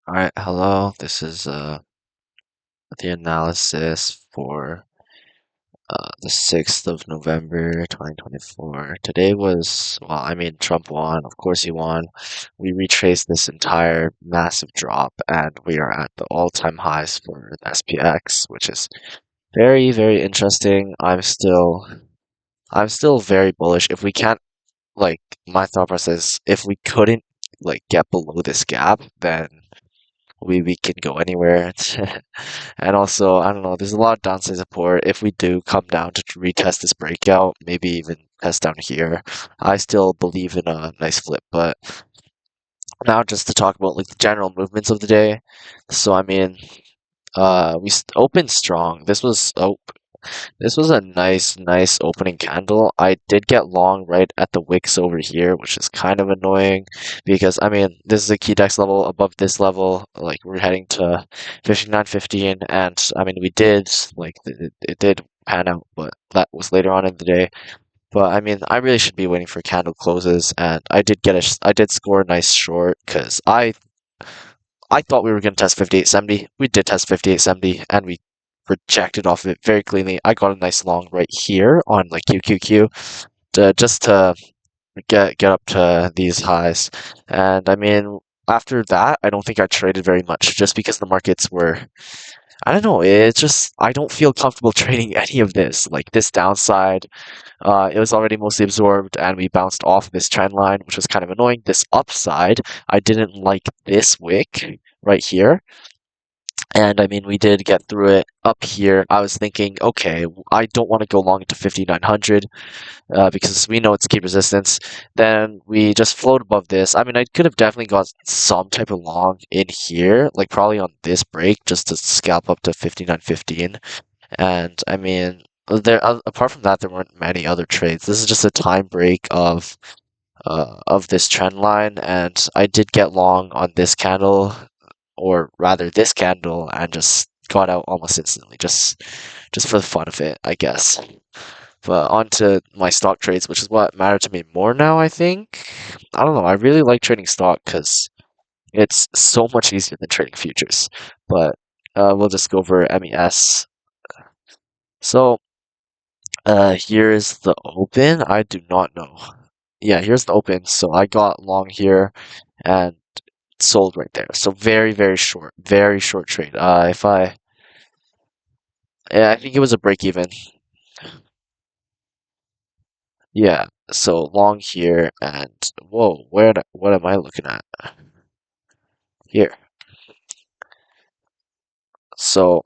All right, hello. This is the analysis for the 6th of November, 2024. Today was, well, I mean, Trump won. Of course he won. We retraced this entire massive drop and we are at the all-time highs for the SPX, which is very, very interesting. I'm still very bullish. If we can't, like, my thought process, if we couldn't, like, get below this gap, then we can go anywhere. And also, I don't know, there's a lot of downside support. If we do come down to retest this breakout, maybe even test down here, I still believe in a nice flip. But now just to talk about like the general movements of the day. So I mean, opened strong. This was a nice opening candle. I did get long right at the wicks over here, which is kind of annoying because I mean this is a key dex level above this level. Like we're heading to 59.15, and I mean we did like it did pan out, but that was later on in the day. But I mean I really should be waiting for candle closes, and I did score a nice short because I thought we were going to test 58.70. We did test 58.70 and we rejected off of it very cleanly. I got a nice long right here on like QQQ just to get up to these highs. And I mean, after that, I don't think I traded very much just because the markets were, I don't know, it's just, I don't feel comfortable trading any of this. Like this downside, it was already mostly absorbed and we bounced off this trend line, which was kind of annoying. This upside, I didn't like this wick right here. And I mean, we did get through it up here. I was thinking, okay, I don't want to go long into 5,900 because we know it's key resistance. Then we just float above this. I mean, I could have definitely got some type of long in here, like probably on this break, just to scalp up to 59.15. And I mean, apart from that, there weren't many other trades. This is just a time break of this trend line, and I did get long on this candle, or rather this candle, and just got out almost instantly, just for the fun of it, I guess. But on to my stock trades, which is what matter to me more now, I think. I don't know, I really like trading stock because it's so much easier than trading futures. But we'll just go over MES. So here's the open. I do not know. Yeah, here's the open. So I got long here and sold right there. So very short trade. Yeah, I think it was a break even. Yeah, so long here and whoa, what am I looking at here? So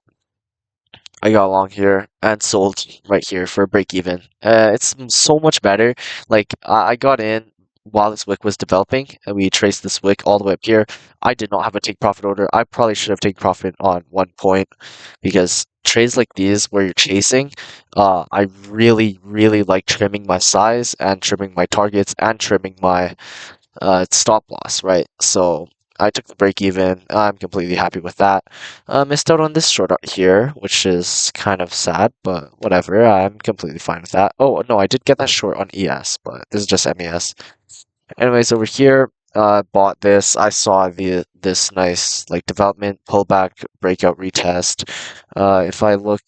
I got long here and sold right here for a break even. It's so much better. Like I got in while this wick was developing, and we traced this wick all the way up here. I did not have a take profit order. I probably should have taken profit on one point because trades like these where you're chasing, I really like trimming my size and trimming my targets and trimming my it's stop loss, right? So I took the break even. I'm completely happy with that. Missed out on this short out here, which is kind of sad, but whatever. I'm completely fine with that. Oh, no, I did get that short on ES, but this is just MES. Anyways, over here, bought this. I saw this nice like development pullback breakout retest. If I look,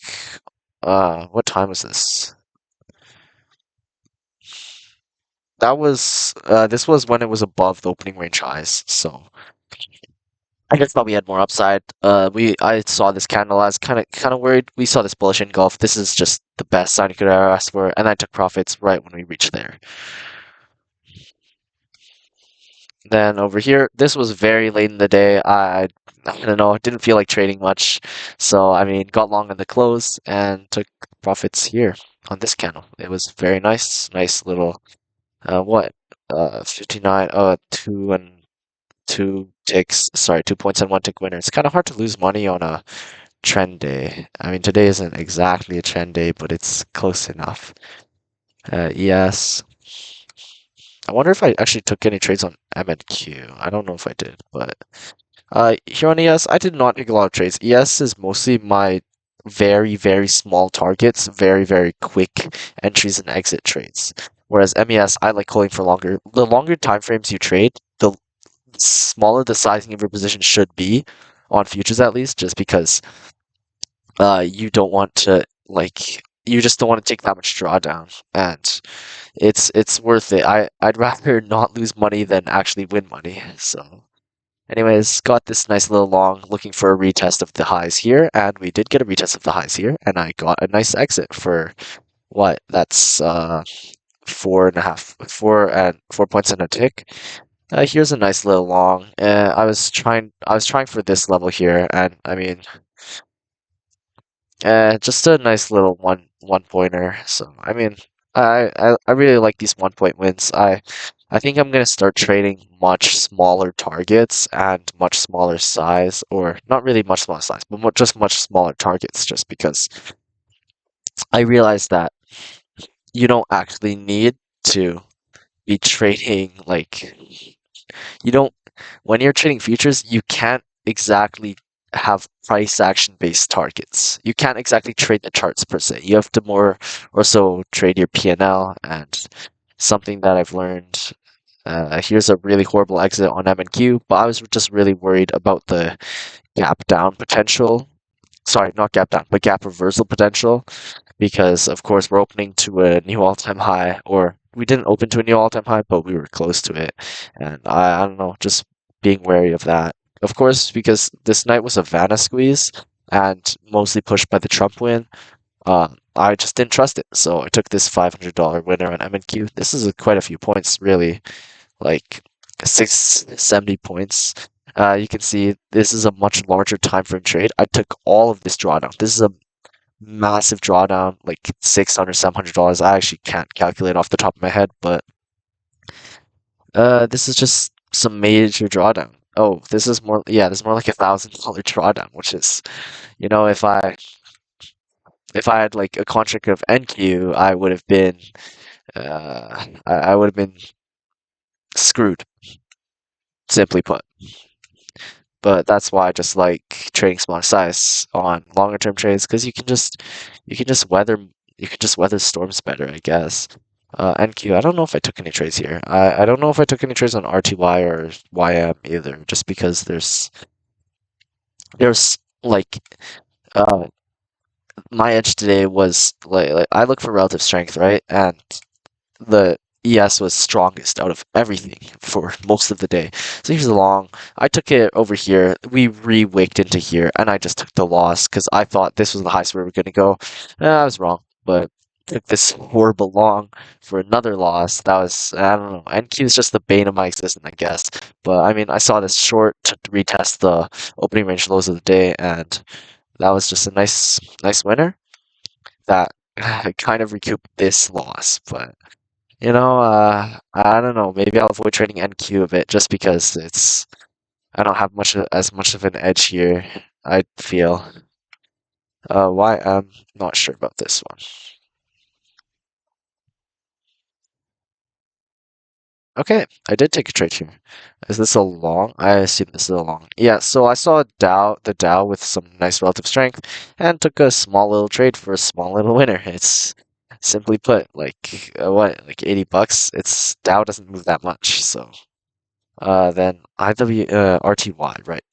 what time was this? This was when it was above the opening range highs, so I just thought we had more upside. I saw this candle. I was kind of worried. We saw this bullish engulf. This is just the best sign you could ever ask for, and I took profits right when we reached there. Then over here, this was very late in the day. I don't know, didn't feel like trading much, so I mean, got long on the close and took profits here on this candle. It was very nice little what 59 two ticks, sorry, 2 points and one tick winner. It's kind of hard to lose money on a trend day. I mean, today isn't exactly a trend day, but it's close enough. Yes. I wonder if I actually took any trades on M and Q. I don't know if I did, but here on ES, I did not take a lot of trades. ES is mostly my very small targets, very quick entries and exit trades. Whereas MES, I like holding for longer. The longer time frames you trade, smaller the sizing of your position should be on futures at least, just because you don't want to like you just don't want to take that much drawdown, and it's worth it. I'd rather not lose money than actually win money. So, anyways, got this nice little long, looking for a retest of the highs here, and we did get a retest of the highs here, and I got a nice exit for what? That's 4 points and a tick. Here's a nice little long. I was trying for this level here, and I mean, just a nice little one pointer. So I mean, I really like these 1 point wins. I think I'm gonna start trading much smaller targets and much smaller size, or not really much smaller size, but just much smaller targets, just because I realize that you don't actually need to be trading like you don't when you're trading futures, you can't exactly have price action based targets. You can't exactly trade the charts per se. You have to more or so trade your P&L, and something that I've learned. Here's a really horrible exit on M and Q, but I was just really worried about the gap down potential. Sorry, not gap down, but gap reversal potential, because of course we're opening to a new all-time high, or we didn't open to a new all-time high, but we were close to it. And I don't know, just being wary of that. Of course, because this night was a Vanna squeeze and mostly pushed by the Trump win, I just didn't trust it. So I took this $500 winner on M&Q. This is quite a few points, really, like 670 points. You can see this is a much larger time frame trade. I took all of this drawdown. This is a massive drawdown, like 600, $700. I actually can't calculate off the top of my head, but this is just some major drawdown. Oh, this is more, yeah, this is more like $1,000 drawdown, which is, you know, if I had like a contract of NQ, I would have been, I would have been screwed, simply put. But that's why I just like trading smaller size on longer term trades, because you can just weather you can just weather storms better, I guess. NQ, I don't know if I took any trades here. I don't know if I took any trades on RTY or YM either, just because there's like uh my edge today was like I look for relative strength, right? And the ES was strongest out of everything for most of the day. So here's the long. I took it over here. We re-wicked into here, and I just took the loss because I thought this was the highest we were going to go. I was wrong, but took this horrible long for another loss. That was, I don't know. NQ is just the bane of my existence, I guess. But I mean, I saw this short to retest the opening range lows of the day, and that was just a nice winner that kind of recouped this loss. But I don't know. Maybe I'll avoid trading NQ a bit just because I don't have as much of an edge here. I feel. Why? I'm not sure about this one. Okay, I did take a trade here. Is this a long? I assume this is a long. Yeah, so I saw the Dow with some nice relative strength, and took a small little trade for a small little winner. It's simply put, like what, like $80? It's Dow doesn't move that much, so then RTY, right?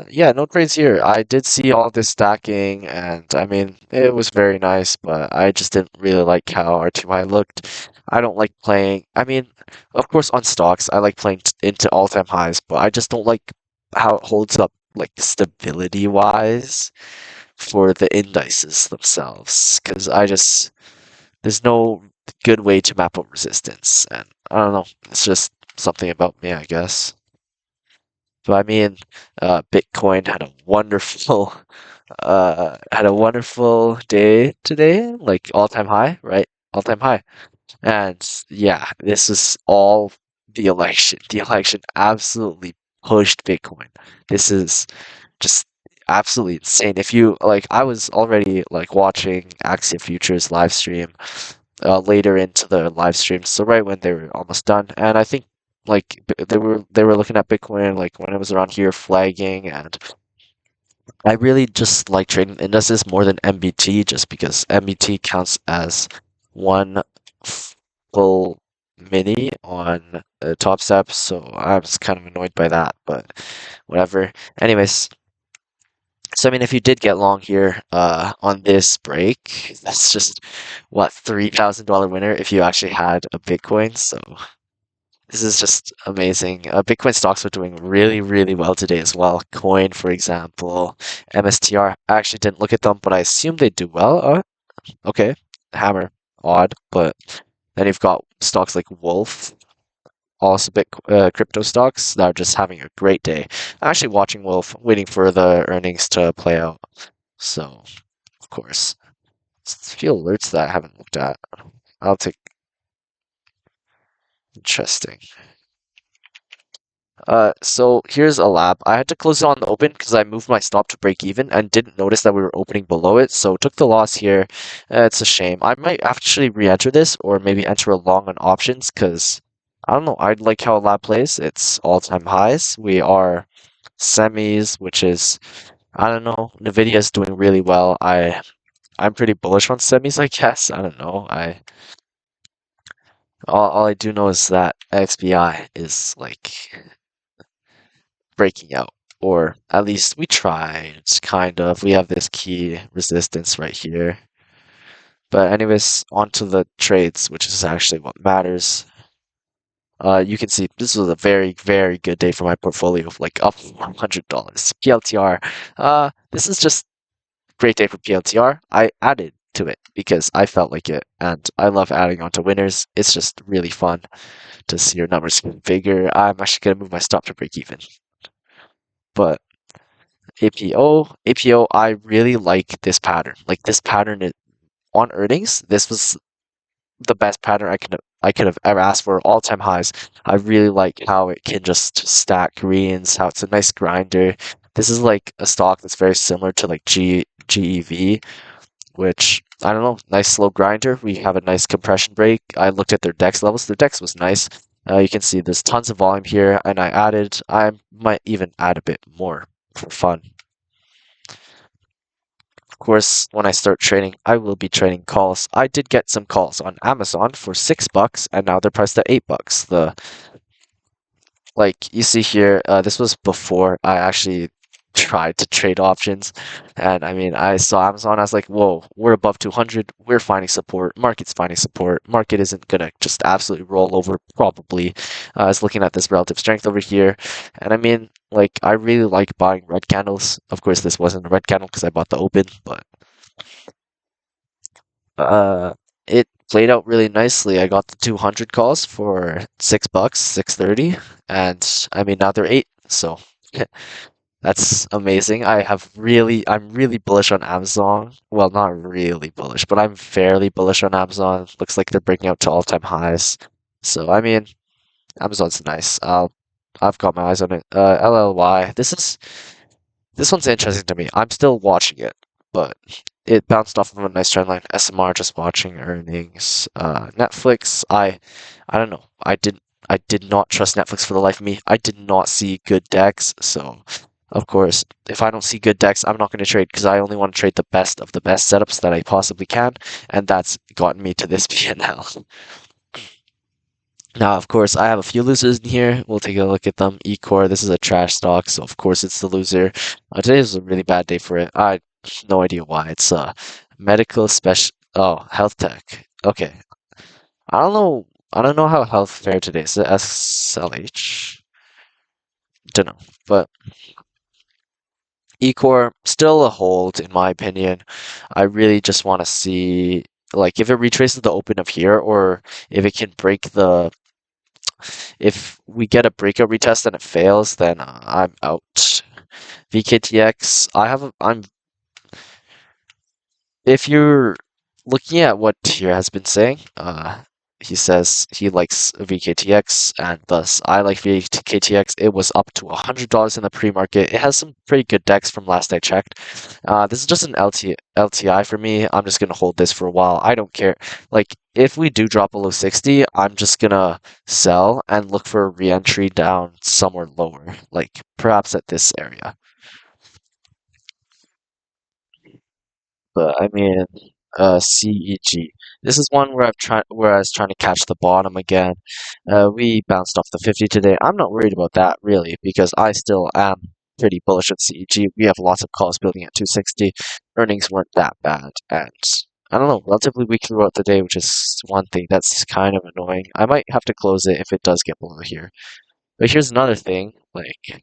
Yeah, no trades here. I did see all this stacking, and I mean, it was very nice, but I just didn't really like how RTY looked. I don't like playing. I mean, of course, on stocks, I like playing into all-time highs, but I just don't like how it holds up, like stability-wise, for the indices themselves, because there's no good way to map out resistance, and I don't know. It's just something about me, I guess. So I mean, Bitcoin had a wonderful day today, like all-time high, right? All-time high. And yeah, this is all the election. The election absolutely pushed Bitcoin. This is just absolutely insane. If you like, I was already like watching Axia Futures live stream later into the live stream, so right when they were almost done, and I think like they were looking at Bitcoin like when it was around here flagging, and I really just like trading indices more than MBT just because MBT counts as one full mini on Top Step, so I was kind of annoyed by that, but whatever. Anyways, so I mean, if you did get long here on this break, that's just what $3,000 winner if you actually had a Bitcoin. So this is just amazing. Bitcoin stocks are doing really, really well today as well. Coin, for example, MSTR. I actually didn't look at them, but I assume they do well. Okay. Hammer, odd, but then you've got stocks like Wolf, also bit crypto stocks that are just having a great day. I'm actually watching Wolf, waiting for the earnings to play out. So, of course, it's a few alerts that I haven't looked at. I'll take interesting. So here's a lab. I had to close it on the open because I moved my stop to break even and didn't notice that we were opening below it. So took the loss here. It's a shame. I might actually re-enter this or maybe enter a long on options because I don't know. I like how a lab plays. It's all-time highs. We are semis, which is I don't know. Nvidia is doing really well. I'm pretty bullish on semis, I guess. I don't know. All I do know is that XBI is like breaking out, or at least we tried, kind of. We have this key resistance right here. But anyways, onto the trades, which is actually what matters. You can see this was a very, very good day for my portfolio, like up $100. PLTR. This is just great day for PLTR. I added to it because I felt like it, and I love adding onto winners. It's just really fun to see your numbers get bigger. I'm actually gonna move my stop to break even, but APO, I really like this pattern. Like this pattern on earnings, this was the best pattern I could have ever asked for. All-time highs. I really like how it can just stack greens, how it's a nice grinder. This is like a stock that's very similar to like GEV, which I don't know, nice slow grinder. We have a nice compression break. I looked at their DEX levels. Their DEX was nice. You can see there's tons of volume here, and I might even add a bit more for fun. Of course, when I start trading, I will be trading calls. I did get some calls on Amazon for $6, and now they're priced at $8. Like you see here, this was before I actually tried to trade options, and I mean, I saw Amazon. I was like, "Whoa, we're above 200. We're finding support. Market's finding support. Market isn't gonna just absolutely roll over. Probably." I was looking at this relative strength over here, and I mean, like, I really like buying red candles. Of course, this wasn't a red candle because I bought the open, but uh, it played out really nicely. I got the 200 calls for $6, 630, and I mean now they're 8. So that's amazing. I'm really bullish on Amazon. Well, not really bullish, but I'm fairly bullish on Amazon. Looks like they're breaking out to all-time highs. So I mean, Amazon's nice. I've got my eyes on it. LLY. This one's interesting to me. I'm still watching it, but it bounced off of a nice trend line. SMR just watching earnings. Netflix, I don't know. I did not trust Netflix for the life of me. I did not see good decks, so of course, if I don't see good decks, I'm not going to trade because I only want to trade the best of the best setups that I possibly can, and that's gotten me to this P&L. Now, of course, I have a few losers in here. We'll take a look at them. Ecor, this is a trash stock, so of course it's the loser. Today was a really bad day for it. I have no idea why. It's medical special. Oh, health tech. Okay, I don't know. I don't know how health fared today. Is it SLH? Don't know, but Ecor still a hold in my opinion. I really just want to see like if it retraces the open of here or if it can break the if we get a breakout retest and it fails, then I'm out. VKTX, I'm if you're looking at what Tier has been saying, he says he likes VKTX, and thus I like VKTX. It was up to $100 in the pre-market. It has some pretty good decks from last I checked. This is just an LTI for me. I'm just gonna hold this for a while. I don't care. Like if we do drop below 60, I'm just gonna sell and look for a re-entry down somewhere lower, like perhaps at this area. but I mean, CEG. This is one where where I was trying to catch the bottom again. We bounced off the 50 today. I'm not worried about that really because I still am pretty bullish on CEG. We have lots of calls building at 260. Earnings weren't that bad, and I don't know, relatively weak throughout the day, which is one thing that's kind of annoying. I might have to close it if it does get below here. But here's another thing, like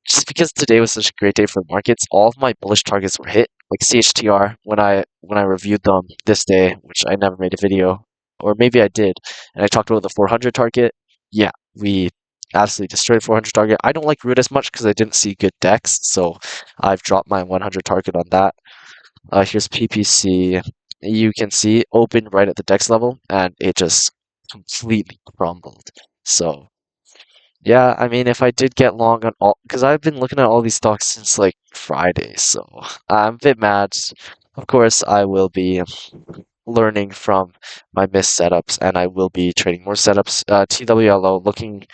just because today was such a great day for the markets, all of my bullish targets were hit. Like CHTR, when I reviewed them this day, which I never made a video, or maybe I did, and I talked about the 400 target. Yeah, we absolutely destroyed 400 target. I don't like root as much because I didn't see good decks, so I've dropped my 100 target on that. Here's PPC. You can see open right at the dex level, and it just completely crumbled. So yeah, I mean, if I did get long on all, because I've been looking at all these stocks since like Friday, so I'm a bit mad. Of course, I will be learning from my missed setups, and I will be trading more setups. TWLO looking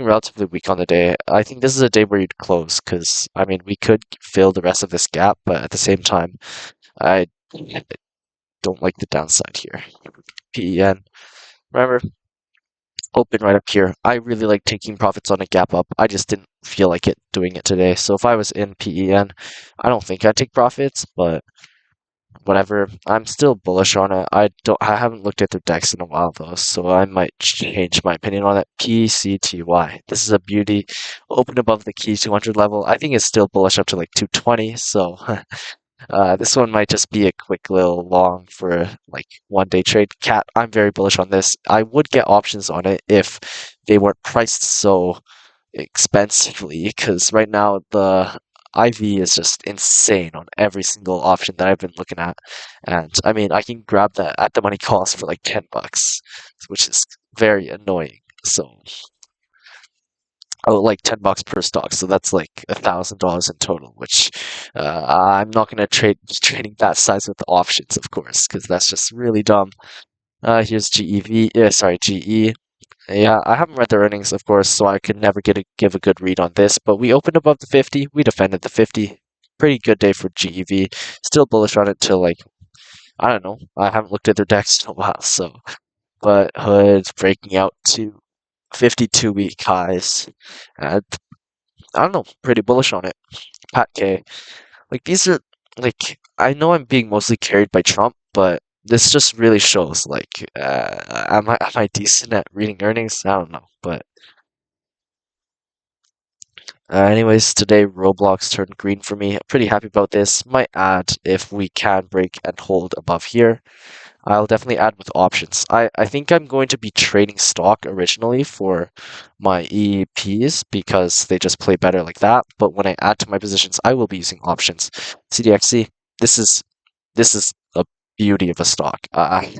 relatively weak on the day. I think this is a day where you'd close, because I mean, we could fill the rest of this gap, but at the same time, I don't like the downside here. PEN. Remember, open right up here. I really like taking profits on a gap up. I just didn't feel like it doing it today. So if I was in PEN, I don't think I'd take profits, but whatever. I'm still bullish on it. I haven't looked at their decks in a while though, so I might change my opinion on it. PCTY. This is a beauty. Open above the key 200 level. I think it's still bullish up to like 220, so this one might just be a quick little long for like 1 day trade. Cat, I'm very bullish on this. I would get options on it if they weren't priced so expensively, because right now the IV is just insane on every single option that I've been looking at. And I mean, I can grab that at the money cost for like $10, which is very annoying. So oh, like $10 per stock, so that's like $1,000 in total. Which I'm not gonna trading that size with the options, of course, because that's just really dumb. Here's GEV, yeah, sorry, GE. Yeah, I haven't read the earnings, of course, so I could never give a good read on this. But we opened above the 50, we defended the 50. Pretty good day for GEV. Still bullish on it till like I don't know. I haven't looked at their decks in a while, so but Hood's breaking out to 52-week highs. Uh, I don't know, pretty bullish on it. Pat K. Like these are like I know I'm being mostly carried by Trump, but this just really shows like am I decent at reading earnings? I don't know, but anyways, today Roblox turned green for me. I'm pretty happy about this. Might add if we can break and hold above here. I'll definitely add with options. I think I'm going to be trading stock originally for my EEPs because they just play better like that. But when I add to my positions, I will be using options. CDXC, this is this is a beauty of a stock. I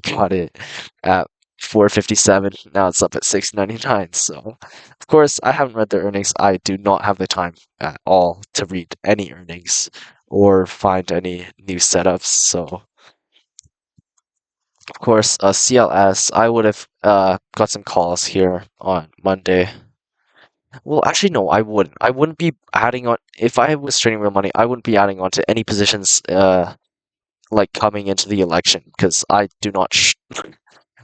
got it at 457. Now it's up at 699. So, of course, I haven't read the earnings. I do not have the time at all to read any earnings or find any new setups. So, of course, CLS, I would have got some calls here on Monday. Well, actually, no, I wouldn't. I wouldn't be adding on if I was trading real money. I wouldn't be adding on to any positions like coming into the election because I do not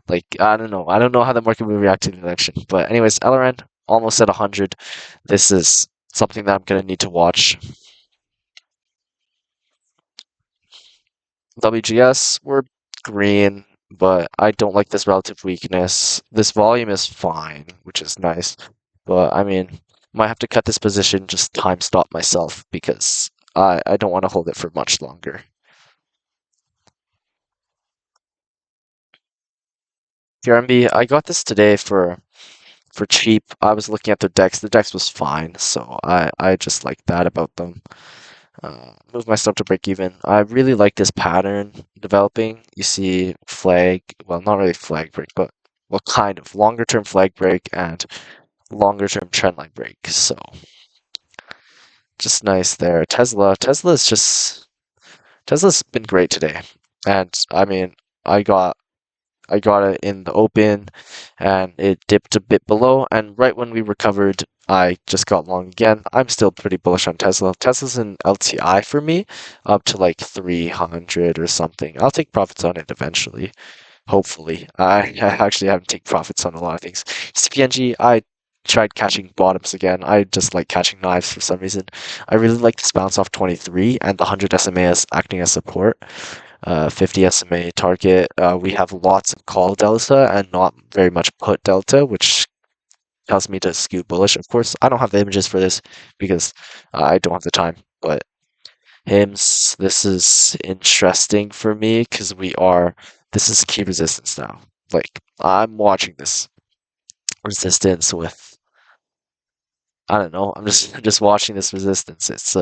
like I don't know. I don't know how the market will react to the election. But anyways, LRN almost at 100. This is something that I'm gonna need to watch. WGS, we're green, but I don't like this relative weakness. This volume is fine, which is nice. But I mean, might have to cut this position, just time stop myself because I don't want to hold it for much longer. PRMB, I got this today for cheap. I was looking at the decks. The decks was fine, so I just like that about them. Move my stuff to break even. I really like this pattern developing. You see flag, well, not really flag break, but well, kind of longer term flag break and longer term trend line break. So just nice there. Tesla's been great today, and I mean, I got I got it in the open and it dipped a bit below. And right when we recovered, I just got long again. I'm still pretty bullish on Tesla. Tesla's an LTI for me up to like 300 or something. I'll take profits on it eventually. Hopefully. I actually haven't taken profits on a lot of things. CPNG, I tried catching bottoms again. I just like catching knives for some reason. I really like this bounce off 23 and the 100 SMA as acting as support. 50 SMA target. We have lots of call delta and not very much put delta, which tells me to skew bullish. Of course, I don't have the images for this because I don't have the time, but Hims, this is interesting for me because this is key resistance now. Like, I'm watching this resistance with, I don't know, I'm just just watching this resistance. It's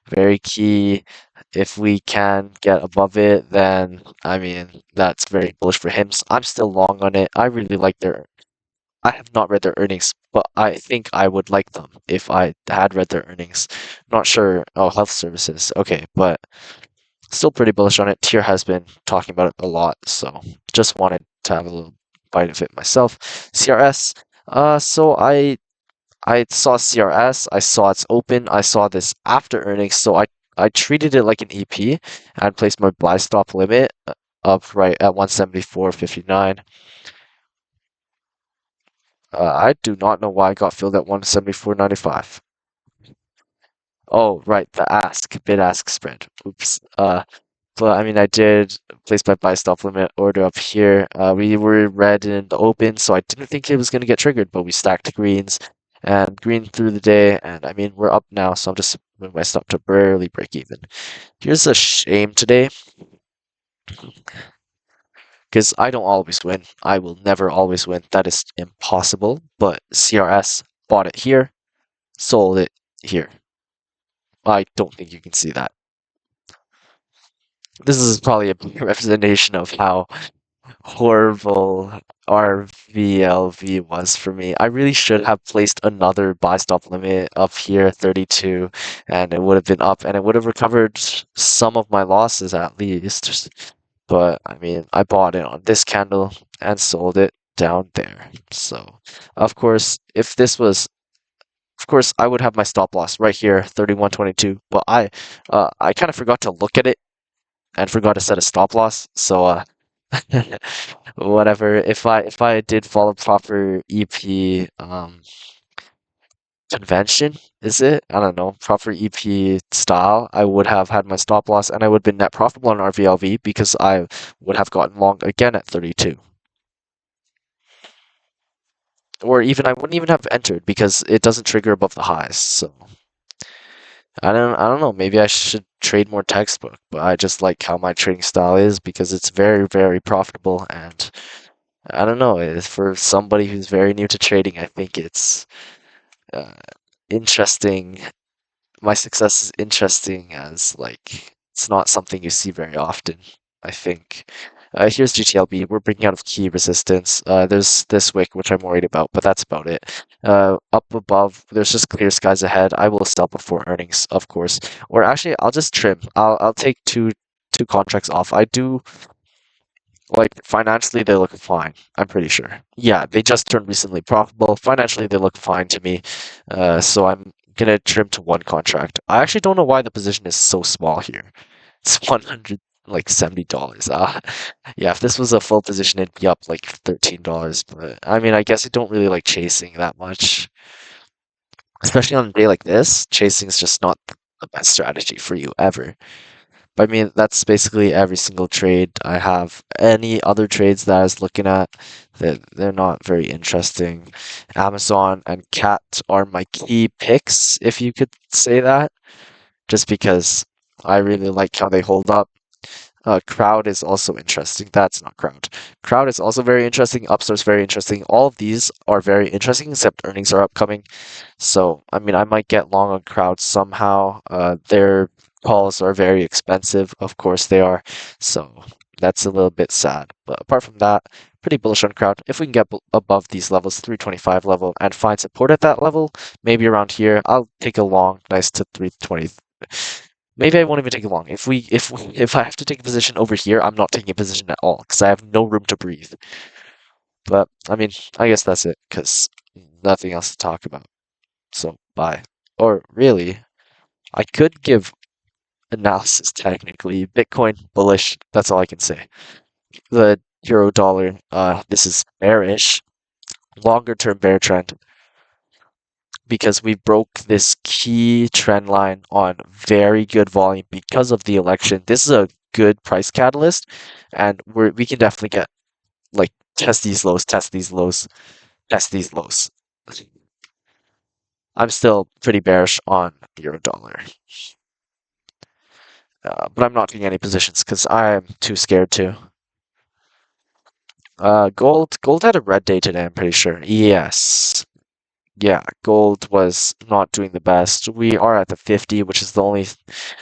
very key. If we can get above it, then, I mean, that's very bullish for Hims. I'm still long on it. I really like I have not read their earnings, but I think I would like them if I had read their earnings. Not sure. Oh, health services. Okay, but still pretty bullish on it. Tier has been talking about it a lot, so just wanted to have a little bite of it myself. CRS. So I saw CRS. I saw it's open. I saw this after earnings, so I treated it like an EP and placed my buy stop limit up right at 174.59. I do not know why I got filled at 174.95. Oh, right, the bid ask spread. Oops. But I mean, I did place my buy stop limit order up here. We were red in the open, so I didn't think it was going to get triggered, but we stacked greens and green through the day. And I mean, we're up now, so I'm just moving my stop to barely break even. Here's a shame today, because I don't always win. I will never always win. That is impossible. But CRS bought it here, sold it here. I don't think you can see that. This is probably a representation of how horrible RVLV was for me. I really should have placed another buy stop limit up here, 32, and it would have been up and it would have recovered some of my losses at least. But I mean, I bought it on this candle and sold it down there. So, of course, of course, I would have my stop loss right here, 31.22, but I kind of forgot to look at it and forgot to set a stop loss. So, whatever. If I did follow proper EP convention, is it? I don't know, proper EP style, I would have had my stop loss and I would have been net profitable on RVLV because I would have gotten long again at 32. Or even I wouldn't even have entered because it doesn't trigger above the highs. So I don't know, maybe I should trade more textbook, but I just like how my trading style is because it's very, very profitable and I don't know, for somebody who's very new to trading, I think it's uh, interesting. My success is interesting as like it's not something you see very often, I think. Here's GTLB. We're breaking out of key resistance. There's this wick, which I'm worried about, but that's about it. Up above, there's just clear skies ahead. I will sell before earnings, of course. Or actually, I'll just trim. I'll take two contracts off. I do like financially, they look fine. I'm pretty sure. Yeah, they just turned recently profitable. Financially, they look fine to me. So I'm gonna trim to one contract. I actually don't know why the position is so small here. It's 100 like $70. Yeah, if this was a full position, it'd be up like $13. But I mean, I guess I don't really like chasing that much, especially on a day like this. Chasing is just not the best strategy for you ever. But I mean, that's basically every single trade I have. Any other trades that I was looking at, that they're not very interesting. Amazon and Cat are my key picks, if you could say that, just because I really like how they hold up. Crowd is also interesting. That's not Crowd. Crowd is also very interesting. Upstart's very interesting. All of these are very interesting, except earnings are upcoming. So, I mean, I might get long on Crowd somehow. Their calls are very expensive. Of course they are. So, that's a little bit sad. But apart from that, pretty bullish on Crowd. If we can get above these levels, 325 level, and find support at that level, maybe around here, I'll take a long, nice to 320. Maybe I won't even take it long. If I have to take a position over here, I'm not taking a position at all because I have no room to breathe. But I mean, I guess that's it because nothing else to talk about. So bye. Or really, I could give analysis technically. Bitcoin bullish. That's all I can say. The euro dollar, this is bearish, longer term bear trend because we broke this key trend line on very good volume because of the election. This is a good price catalyst, and we can definitely get like test these lows, test these lows, test these lows. I'm still pretty bearish on euro dollar, but I'm not taking any positions because I'm too scared to. Gold had a red day today, I'm pretty sure. Yes. Yeah, gold was not doing the best. We are at the 50, which is the only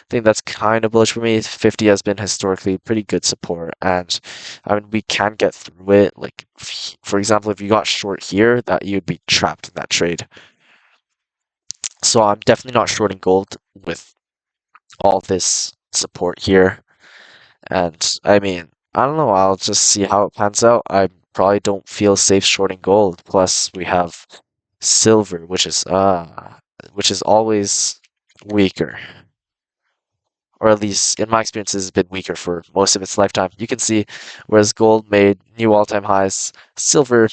thing that's kind of bullish for me. 50 has been historically pretty good support, and I mean we can get through it. Like, for example, if you got short here, that you'd be trapped in that trade. So I'm definitely not shorting gold with all this support here. And I mean, I don't know. I'll just see how it pans out. I probably don't feel safe shorting gold. Plus, we have silver, which is always weaker, or at least in my experience, has been weaker for most of its lifetime. You can see, whereas gold made new all-time highs, silver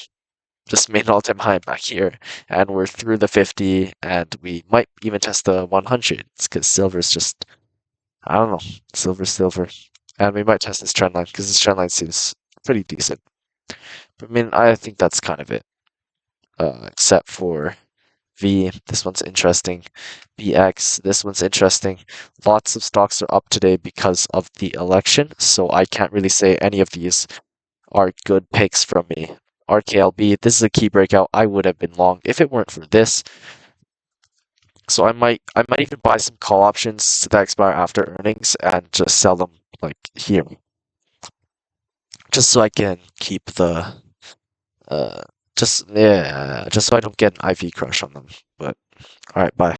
just made an all-time high back here, and we're through the 50, and we might even test the 100 because silver's just, I don't know, silver, and we might test this trend line because this trend line seems pretty decent. But I mean, I think that's kind of it, except for V, this one's interesting. BX, this one's interesting. Lots of stocks are up today because of the election, so I can't really say any of these are good picks from me. RKLB, this is a key breakout. I would have been long if it weren't for this. So I might even buy some call options that expire after earnings and just sell them like here, just so I can keep the uh just so I don't get an IV crush on them. But all right, bye.